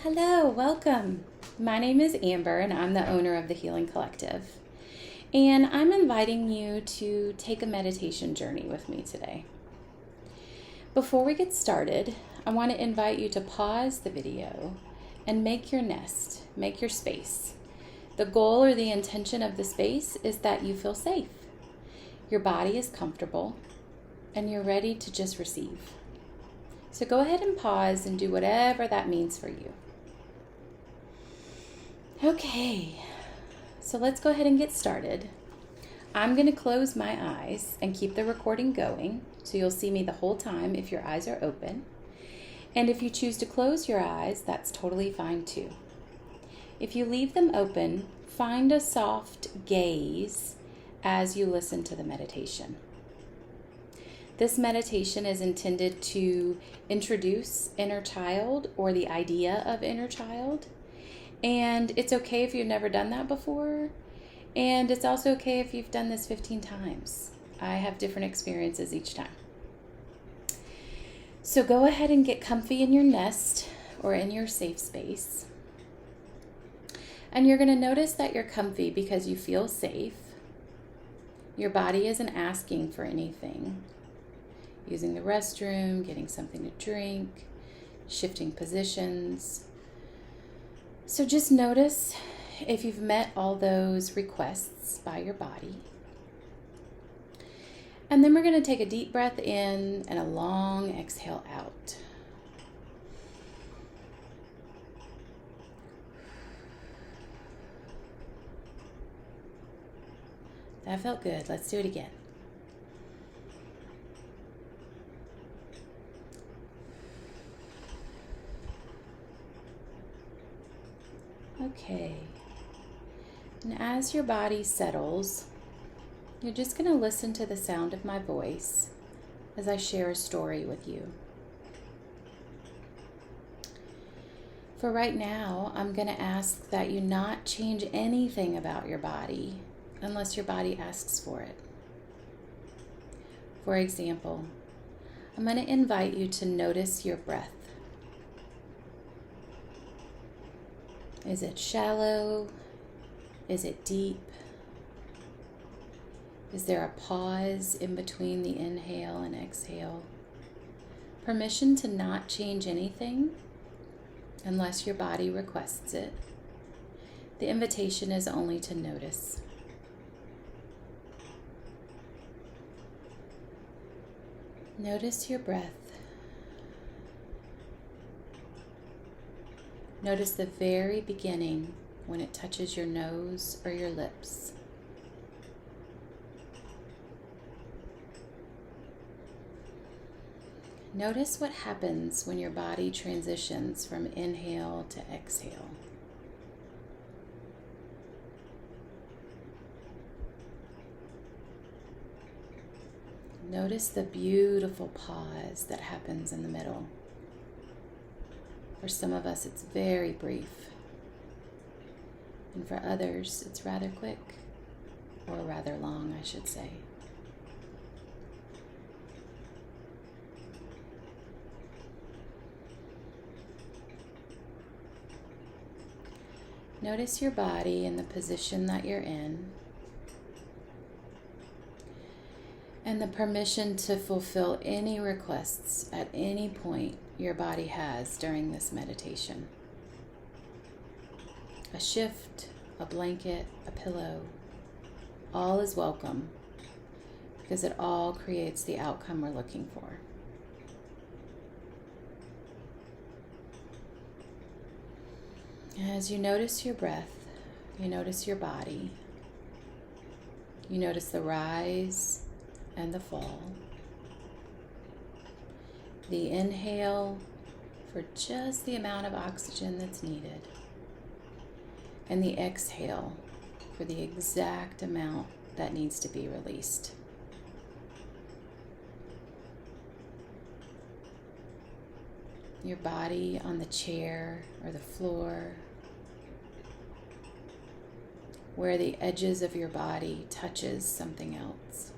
Hello, welcome. My name is Amber and I'm the owner of the Healing Collective. And I'm inviting you to take a meditation journey with me today. Before we get started, I want to invite you to pause the video and make your nest, make your space. The goal or the intention of the space is that you feel safe. Your body is comfortable and you're ready to just receive. So go ahead and pause and do whatever that means for you. Okay, so let's go ahead and get started. I'm going to close my eyes and keep the recording going, so you'll see me the whole time if your eyes are open. And if you choose to close your eyes, that's totally fine too. If you leave them open, find a soft gaze as you listen to the meditation. This meditation is intended to introduce inner child or the idea of inner child. And it's okay if you've never done that before. And it's also okay if you've done this 15 times. I have different experiences each time. So go ahead and get comfy in your nest or in your safe space. And you're going to notice that you're comfy because you feel safe. Your body isn't asking for anything. Using the restroom, getting something to drink, shifting positions. So just notice if you've met all those requests by your body. And then we're going to take a deep breath in and a long exhale out. That felt good. Let's do it again. Okay, and as your body settles, you're just going to listen to the sound of my voice as I share a story with you. For right now, I'm going to ask that you not change anything about your body unless your body asks for it. For example, I'm going to invite you to notice your breath. Is it shallow? Is it deep? Is there a pause in between the inhale and exhale? Permission to not change anything unless your body requests it. The invitation is only to notice. Notice your breath. Notice the very beginning when it touches your nose or your lips. Notice what happens when your body transitions from inhale to exhale. Notice the beautiful pause that happens in the middle. For some of us, it's very brief. And for others, it's rather quick, or rather long, I should say. Notice your body and the position that you're in, and the permission to fulfill any requests at any point your body has during this meditation. A shift, a blanket, a pillow, all is welcome because it all creates the outcome we're looking for. As you notice your breath, you notice your body, you notice the rise and the fall. The inhale for just the amount of oxygen that's needed, and the exhale for the exact amount that needs to be released. Your body on the chair or the floor, where the edges of your body touches something else.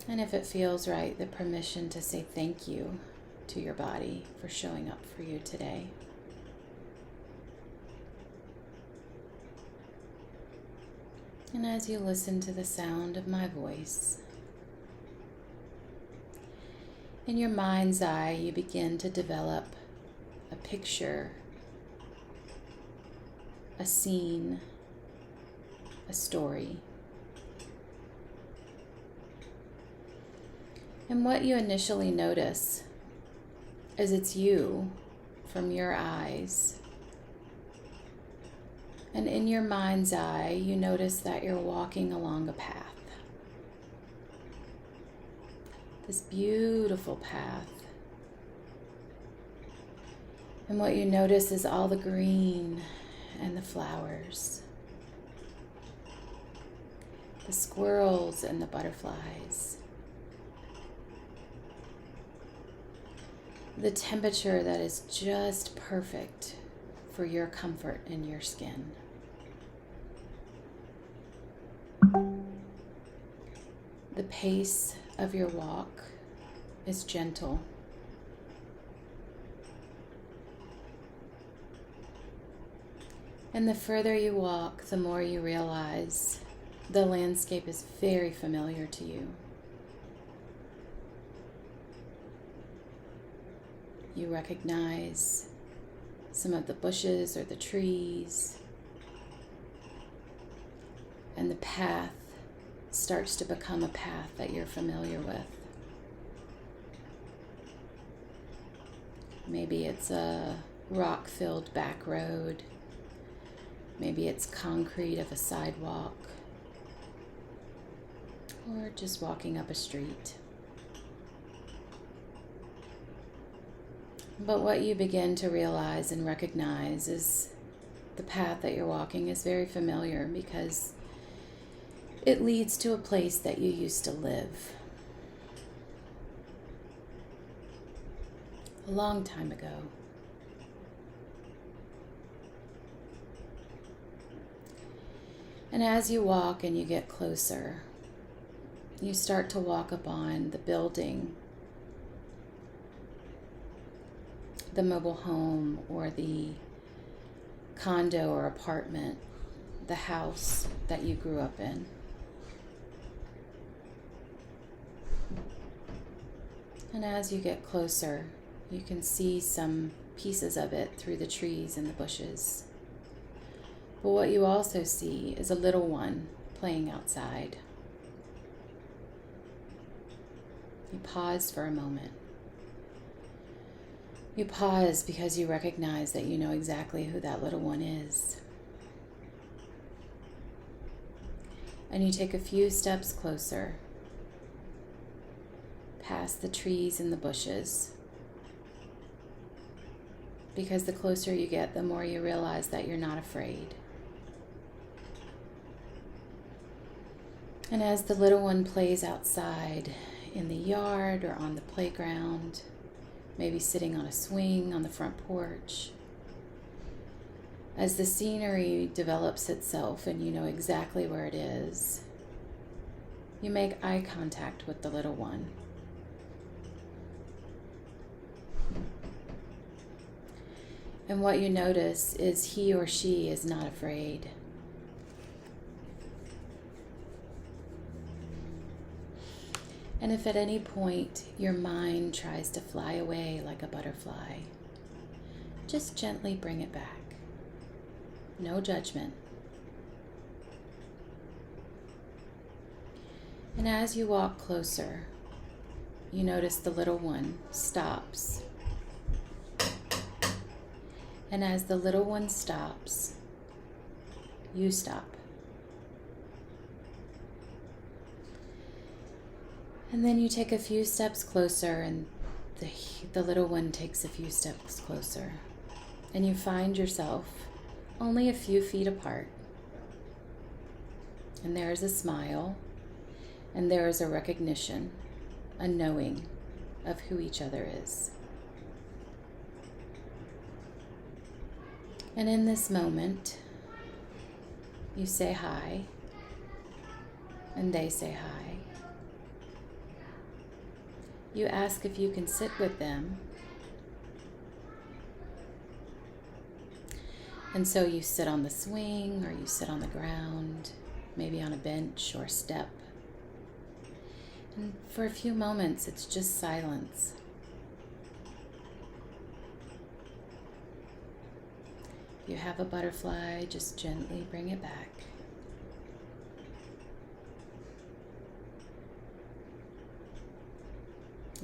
And if it feels right, the permission to say thank you to your body for showing up for you today. And as you listen to the sound of my voice, in your mind's eye, you begin to develop a picture, a scene, a story. And what you initially notice is it's you from your eyes. And in your mind's eye, you notice that you're walking along a path. This beautiful path. And what you notice is all the green and the flowers, the squirrels and the butterflies, the temperature that is just perfect for your comfort in your skin. The pace of your walk is gentle. And the further you walk, the more you realize the landscape is very familiar to you. You recognize some of the bushes or the trees, and the path starts to become a path that you're familiar with. Maybe it's a rock-filled back road. Maybe it's concrete of a sidewalk, or just walking up a street. But what you begin to realize and recognize is the path that you're walking is very familiar because it leads to a place that you used to live a long time ago. And as you walk and you get closer, you start to walk upon the building, the mobile home or the condo or apartment, the house that you grew up in. And as you get closer, you can see some pieces of it through the trees and the bushes. But what you also see is a little one playing outside. You pause for a moment. You pause because you recognize that you know exactly who that little one is. And you take a few steps closer, past the trees and the bushes. Because the closer you get, the more you realize that you're not afraid. And as the little one plays outside in the yard or on the playground, maybe sitting on a swing on the front porch, as the scenery develops itself and you know exactly where it is, you make eye contact with the little one. And what you notice is he or she is not afraid. And if at any point your mind tries to fly away like a butterfly, just gently bring it back. No judgment. And as you walk closer, you notice the little one stops. And as the little one stops, you stop. And then you take a few steps closer, and the little one takes a few steps closer. And you find yourself only a few feet apart. And there is a smile, and there is a recognition, a knowing of who each other is. And in this moment, you say hi, and they say hi. You ask if you can sit with them. And so you sit on the swing, or you sit on the ground, maybe on a bench or step. And for a few moments, it's just silence. If you have a butterfly, just gently bring it back.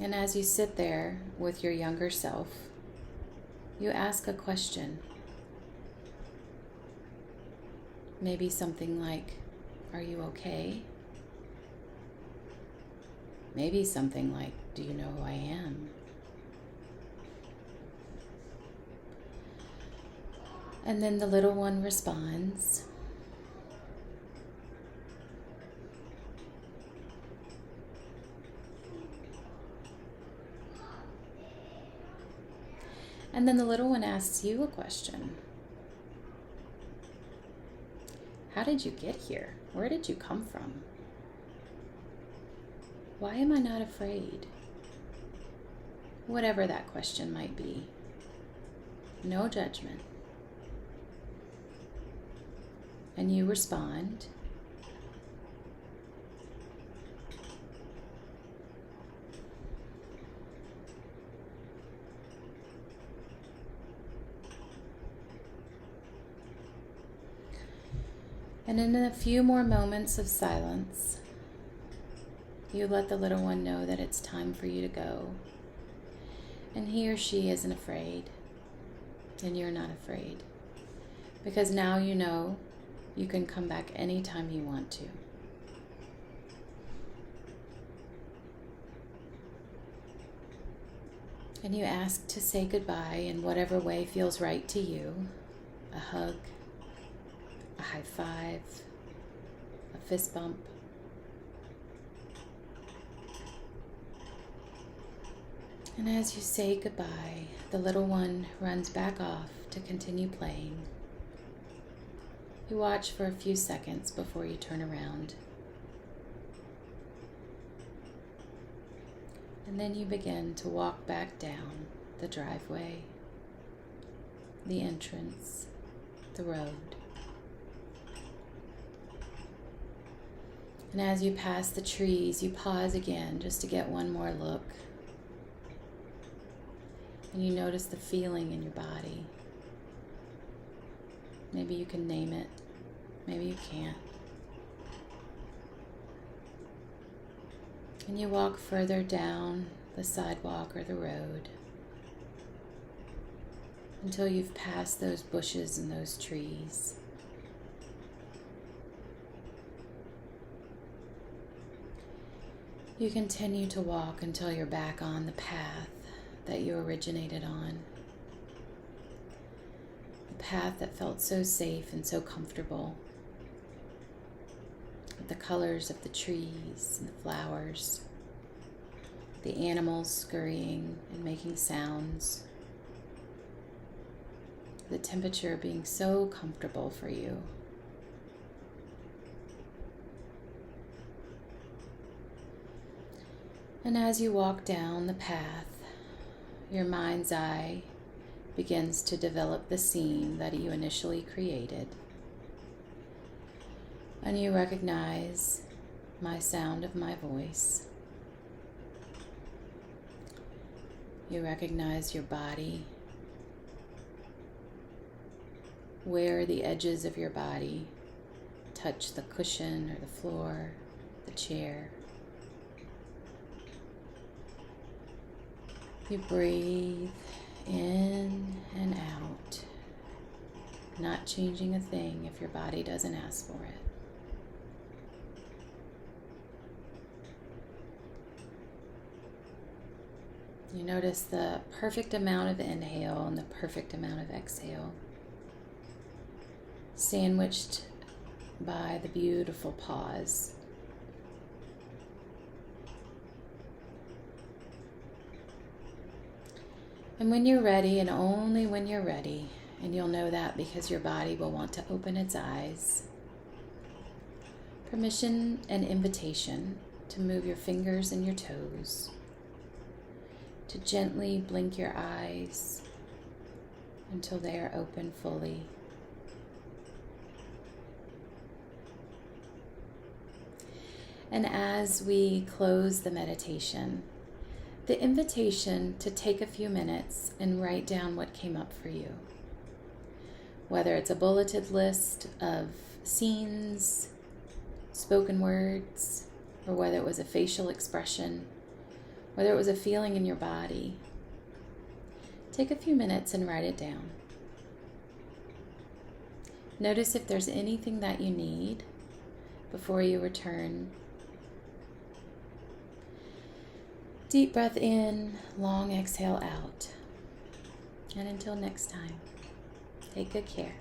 And as you sit there with your younger self, you ask a question. Maybe something like, "Are you okay?" Maybe something like, "Do you know who I am?" And then the little one responds. And then the little one asks you a question. How did you get here? Where did you come from? Why am I not afraid? Whatever that question might be. No judgment. And you respond. And in a few more moments of silence, you let the little one know that it's time for you to go. And he or she isn't afraid, and you're not afraid. Because now you know you can come back anytime you want to. And you ask to say goodbye in whatever way feels right to you. A hug, a high five, a fist bump. And as you say goodbye, the little one runs back off to continue playing. You watch for a few seconds before you turn around. And then you begin to walk back down the driveway, the entrance, the road. And as you pass the trees, you pause again just to get one more look. And you notice the feeling in your body. Maybe you can name it. Maybe you can't. And you walk further down the sidewalk or the road until you've passed those bushes and those trees. You continue to walk until you're back on the path that you originated on. The path that felt so safe and so comfortable. With the colors of the trees and the flowers. The animals scurrying and making sounds. The temperature being so comfortable for you. And as you walk down the path, your mind's eye begins to develop the scene that you initially created. And you recognize my sound of my voice. You recognize your body, where the edges of your body touch the cushion or the floor, the chair. You breathe in and out, not changing a thing if your body doesn't ask for it. You notice the perfect amount of inhale and the perfect amount of exhale, sandwiched by the beautiful pause. And when you're ready, and only when you're ready, and you'll know that because your body will want to open its eyes, permission and invitation to move your fingers and your toes, gently blink your eyes until they are open fully. And as we close the meditation, the invitation to take a few minutes and write down what came up for you. Whether it's a bulleted list of scenes, spoken words, or whether it was a facial expression, whether it was a feeling in your body, take a few minutes and write it down. Notice if there's anything that you need before you return. Deep breath in, long exhale out. And until next time, take good care.